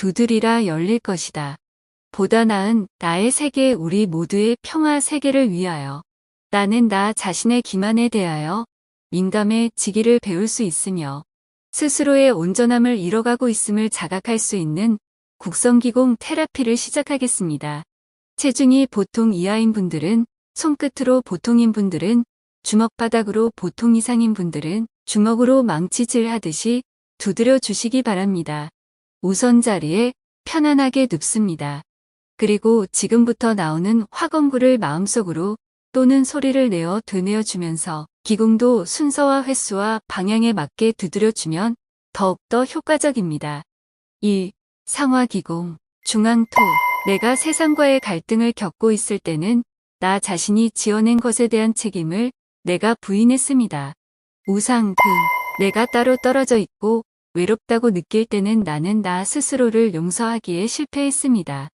두드리라 열릴 것이다. 보다 나은 나의 세계 우리 모두의 평화 세계를 위하여. 나는 나 자신의 기만에 대하여 민감해지기를 배울 수 있으며 스스로의 온전함을 잃어가고 있음을 자각할 수 있는 국성기공 테라피를 시작하겠습니다. 체중이 보통 이하인 분들은 손끝으로 보통인 분들은 주먹바닥으로 보통 이상인 분들은 주먹으로 망치질 하듯이 두드려 주시기 바랍니다. 우선 자리에 편안하게 눕습니다. 그리고 지금부터 나오는 화건구를 마음속으로 또는 소리를 내어 되뇌어 주면서 기공도 순서와 횟수와 방향에 맞게 두드려 주면 더욱더 효과적입니다. 1. 상화기공 중앙토 내가 세상과의 갈등을 겪고 있을 때는 나 자신이 지어낸 것에 대한 책임을 내가 부인했습니다. 우상금 내가 따로 떨어져 있고 외롭다고 느낄 때는 나는 나 스스로를 용서하기에 실패했습니다.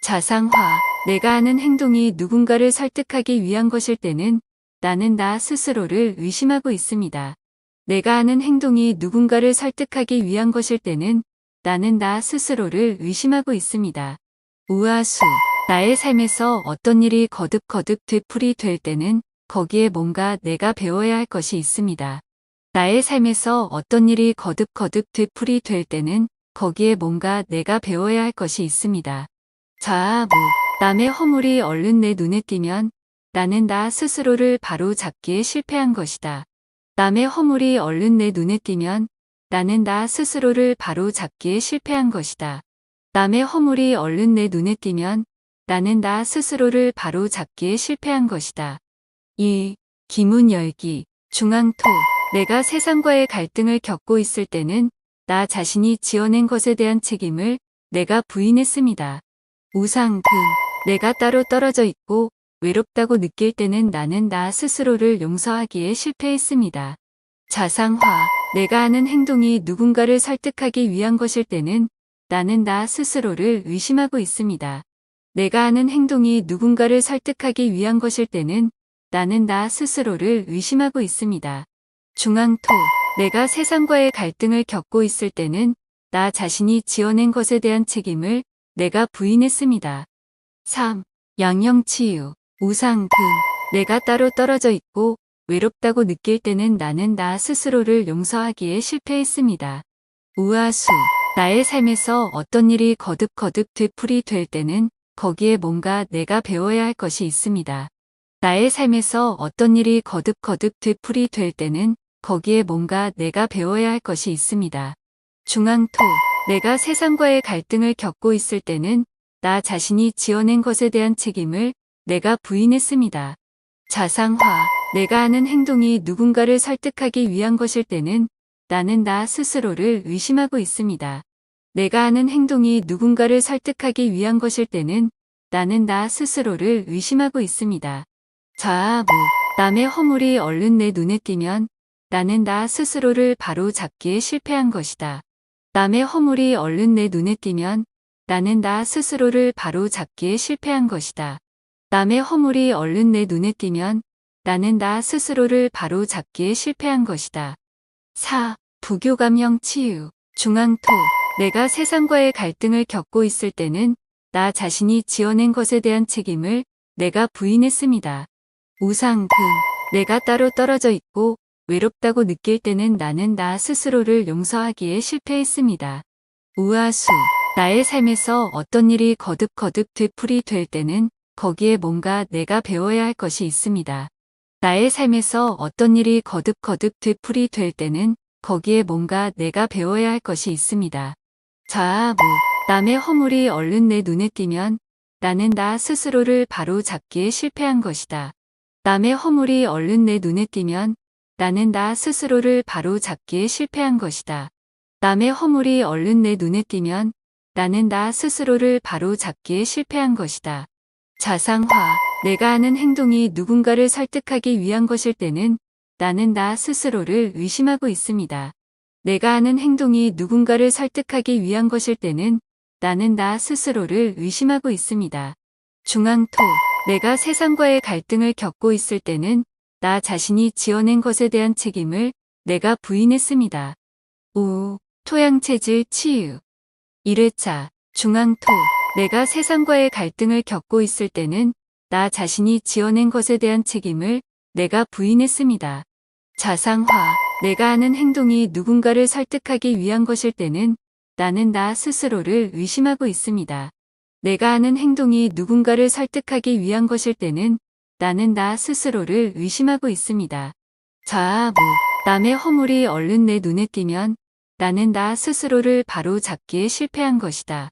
자상화 내가 하는 행동이 누군가를 설득하기 위한 것일 때는 나는 나 스스로를 의심하고 있습니다. 내가 하는 행동이 누군가를 설득하기 위한 것일 때는 나는 나 스스로를 의심하고 있습니다. 우하수 나의 삶에서 어떤 일이 거듭거듭 되풀이 될 때는 거기에 뭔가 내가 배워야 할 것이 있습니다. 나의 삶에서 어떤 일이 거듭거듭 되풀이 될 때는 거기에 뭔가 내가 배워야 할 것이 있습니다. 자아무 남의 허물이 얼른 내 눈에 띄면 나는 나 스스로를 바로 잡기에 실패한 것이다. 남의 허물이 얼른 내 눈에 띄면 나는 나 스스로를 바로 잡기에 실패한 것이다. 남의 허물이 얼른 내 눈에 띄면 나는 나 스스로를 바로 잡기에 실패한 것이다. 2. 기문 열기 중앙토 내가 세상과의 갈등을 겪고 있을 때는 나 자신이 지어낸 것에 대한 책임을 내가 부인했습니다. 우상금 내가 따로 떨어져 있고 외롭다고 느낄 때는 나는 나 스스로를 용서하기에 실패했습니다. 자상화 내가 하는 행동이 누군가를 설득하기 위한 것일 때는 나는 나 스스로를 의심하고 있습니다. 내가 하는 행동이 누군가를 설득하기 위한 것일 때는 나는 나 스스로를 의심하고 있습니다. 중앙토 내가 세상과의 갈등을 겪고 있을 때는 나 자신이 지어낸 것에 대한 책임을 내가 부인했습니다. 3. 양형치유 우상금 내가 따로 떨어져 있고 외롭다고 느낄 때는 나는 나 스스로를 용서하기에 실패했습니다. 우하수 나의 삶에서 어떤 일이 거듭거듭 되풀이 될 때는 거기에 뭔가 내가 배워야 할 것이 있습니다. 나의 삶에서 어떤 일이 거듭거듭 되풀이 될 때는 거기에 뭔가 내가 배워야 할 것이 있습니다. 중앙토 내가 세상과의 갈등을 겪고 있을 때는 나 자신이 지어낸 것에 대한 책임을 내가 부인했습니다. 자상화 내가 하는 행동이 누군가를 설득하기 위한 것일 때는 나는 나 스스로를 의심하고 있습니다. 내가 하는 행동이 누군가를 설득하기 위한 것일 때는 나는 나 스스로를 의심하고 있습니다. 자아무 남의 허물이 얼른 내 눈에 띄면 나는 나 스스로를 바로 잡기에 실패한 것이다. 남의 허물이 얼른 내 눈에 띄면 나는 나 스스로를 바로 잡기에 실패한 것이다. 남의 허물이 얼른 내 눈에 띄면 나는 나 스스로를 바로 잡기에 실패한 것이다. 4. 부교감형 치유 중앙토 내가 세상과의 갈등을 겪고 있을 때는 나 자신이 지어낸 것에 대한 책임을 내가 부인했습니다. 우상금 내가 따로 떨어져 있고 외롭다고 느낄 때는 나는 나 스스로를 용서하기에 실패했습니다. 우하수 나의 삶에서 어떤 일이 거듭거듭 되풀이 될 때는 거기에 뭔가 내가 배워야 할 것이 있습니다. 나의 삶에서 어떤 일이 거듭거듭 되풀이 될 때는 거기에 뭔가 내가 배워야 할 것이 있습니다. 자아무 남의 허물이 얼른 내 눈에 띄면 나는 나 스스로를 바로 잡기에 실패한 것이다. 남의 허물이 얼른 내 눈에 띄면 나는 나 스스로를 바로 잡기에 실패한 것이다. 남의 허물이 얼른 내 눈에 띄면 나는 나 스스로를 바로 잡기에 실패한 것이다. 자상화 내가 하는 행동이 누군가를 설득하기 위한 것일 때는 나는 나 스스로를 의심하고 있습니다. 내가 하는 행동이 누군가를 설득하기 위한 것일 때는 나는 나 스스로를 의심하고 있습니다. 중앙토 내가 세상과의 갈등을 겪고 있을 때는 나 자신이 지어낸 것에 대한 책임을 내가 부인했습니다. 5. 토양체질 치유 1회차 중앙토 내가 세상과의 갈등을 겪고 있을 때는 나 자신이 지어낸 것에 대한 책임을 내가 부인했습니다. 자상화 내가 하는 행동이 누군가를 설득하기 위한 것일 때는 나는 나 스스로를 의심하고 있습니다. 내가 하는 행동이 누군가를 설득하기 위한 것일 때는 나는 나 스스로를 의심하고 있습니다. 자아부 남의 허물이 얼른 내 눈에 띄면 나는 나 스스로를 바로 잡기에 실패한 것이다.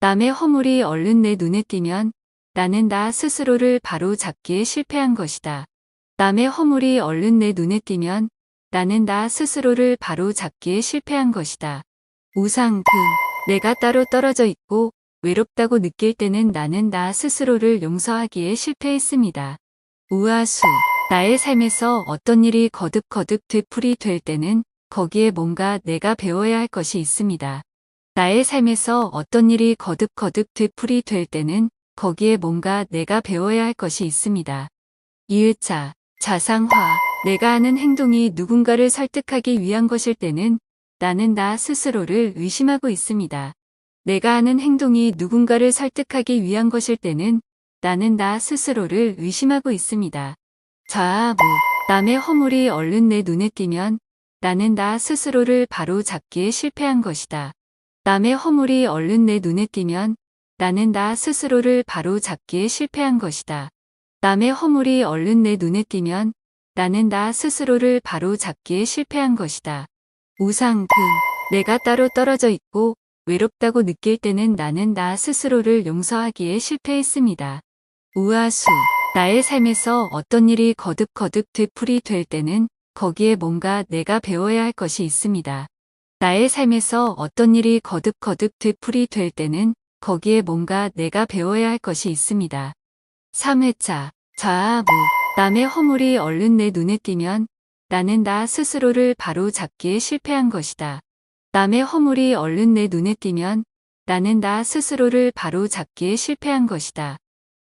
남의 허물이 얼른 내 눈에 띄면 나는 나 스스로를 바로 잡기에 실패한 것이다. 남의 허물이 얼른 내 눈에 띄면 나는 나 스스로를 바로 잡기에 실패한 것이다. 우상금 내가 따로 떨어져 있고 외롭다고 느낄 때는 나는 나 스스로를 용서하기에 실패했습니다. 우아수 나의 삶에서 어떤 일이 거듭거듭 되풀이 될 때는 거기에 뭔가 내가 배워야 할 것이 있습니다. 나의 삶에서 어떤 일이 거듭거듭 되풀이 될 때는 거기에 뭔가 내가 배워야 할 것이 있습니다. 2회차 자상화 내가 하는 행동이 누군가를 설득하기 위한 것일 때는 나는 나 스스로를 의심하고 있습니다. 내가 하는 행동이 누군가를 설득하기 위한 것일 때는 나는 나 스스로를 의심하고 있습니다. 자아부 남의 허물이 얼른 내 눈에 띄면 나는 나 스스로를 바로 잡기에 실패한 것이다. 남의 허물이 얼른 내 눈에 띄면 나는 나 스스로를 바로 잡기에 실패한 것이다. 남의 허물이 얼른 내 눈에 띄면 나는 나 스스로를 바로 잡기에 실패한 것이다. 우상금 내가 따로 떨어져 있고 외롭다고 느낄 때는 나는 나 스스로를 용서하기에 실패했습니다. 우아수 나의 삶에서 어떤 일이 거듭거듭 되풀이 될 때는 거기에 뭔가 내가 배워야 할 것이 있습니다. 나의 삶에서 어떤 일이 거듭거듭 되풀이 될 때는 거기에 뭔가 내가 배워야 할 것이 있습니다. 3회차 자아부 남의 허물이 얼른 내 눈에 띄면 나는 나 스스로를 바로 잡기에 실패한 것이다. 남의 허물이 얼른 내 눈에 띄면 나는 나 스스로를 바로 잡기에 실패한 것이다.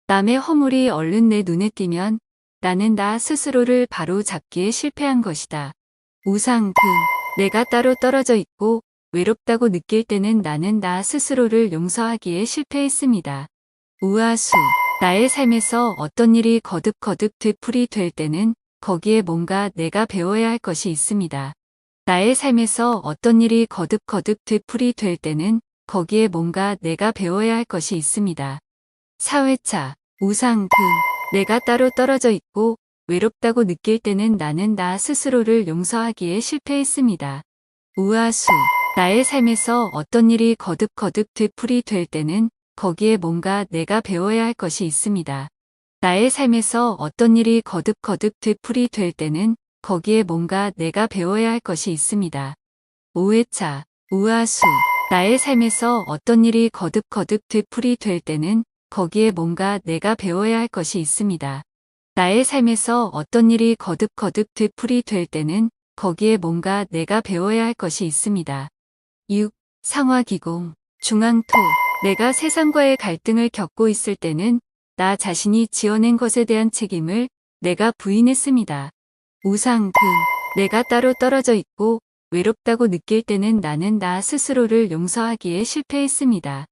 남의 허물이 얼른 내 눈에 띄면 나는 나 스스로를 바로 잡기에 실패한 것이다. 우상금 내가 따로 떨어져 있고 외롭다고 느낄 때는 나는 나 스스로를 용서하기에 실패했습니다. 우아수 나의 삶에서 어떤 일이 거듭거듭 되풀이 될 때는 거기에 뭔가 내가 배워야 할 것이 있습니다. 나의 삶에서 어떤 일이 거듭거듭 되풀이 될 때는 거기에 뭔가 내가 배워야 할 것이 있습니다. 4회차 우상금 내가 따로 떨어져 있고 외롭다고 느낄 때는 나는 나 스스로를 용서하기에 실패했습니다. 우아수 나의 삶에서 어떤 일이 거듭거듭 되풀이 될 때는 거기에 뭔가 내가 배워야 할 것이 있습니다. 나의 삶에서 어떤 일이 거듭거듭 되풀이 될 때는 거기에 뭔가 내가 배워야 할 것이 있습니다. 5회차 우아수 나의 삶에서 어떤 일이 거듭거듭 되풀이 될 때는 거기에 뭔가 내가 배워야 할 것이 있습니다. 나의 삶에서 어떤 일이 거듭거듭 되풀이 될 때는 거기에 뭔가 내가 배워야 할 것이 있습니다. 6. 상화기공 중앙토 내가 세상과의 갈등을 겪고 있을 때는 나 자신이 지어낸 것에 대한 책임을 내가 부인했습니다. 우상금 내가 따로 떨어져 있고 외롭다고 느낄 때는 나는 나 스스로를 용서하기에 실패했습니다.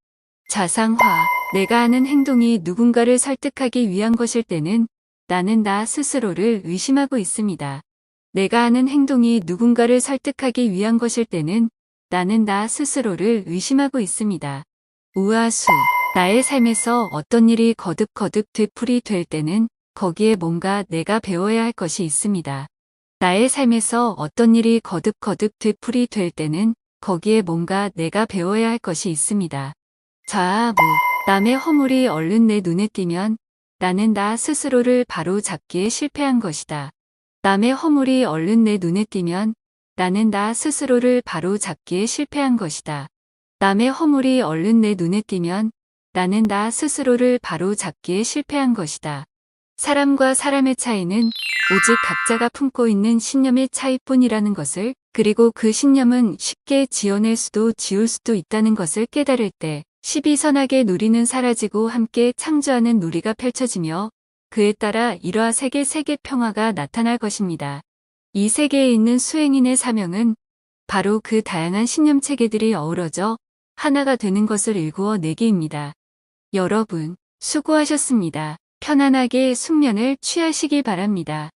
자상화 내가 하는 행동이 누군가를 설득하기 위한 것일 때는 나는 나 스스로를 의심하고 있습니다. 내가 하는 행동이 누군가를 설득하기 위한 것일 때는 나는 나 스스로를 의심하고 있습니다. 우아수 나의 삶에서 어떤 일이 거듭거듭 되풀이 될 때는 거기에 뭔가 내가 배워야 할 것이 있습니다. 나의 삶에서 어떤 일이 거듭거듭 되풀이 될 때는 거기에 뭔가 내가 배워야 할 것이 있습니다. 자아부 남의 허물이 얼른 내 눈에 띄면 나는 나 스스로를 바로 잡기에 실패한 것이다. 남의 허물이 얼른 내 눈에 띄면 나는 나 스스로를 바로 잡기에 실패한 것이다. 남의 허물이 얼른 내 눈에 띄면 나는 나 스스로를 바로 잡기에 실패한 것이다. 사람과 사람의 차이는 오직 각자가 품고 있는 신념의 차이뿐이라는 것을, 그리고 그 신념은 쉽게 지어낼 수도 지울 수도 있다는 것을 깨달을 때 시비선악의 누리는 사라지고 함께 창조하는 누리가 펼쳐지며 그에 따라 일화 세계 평화가 나타날 것입니다. 이 세계에 있는 수행인의 사명은 바로 그 다양한 신념 체계들이 어우러져 하나가 되는 것을 일구어 내기입니다. 여러분, 수고하셨습니다. 편안하게 숙면을 취하시길 바랍니다.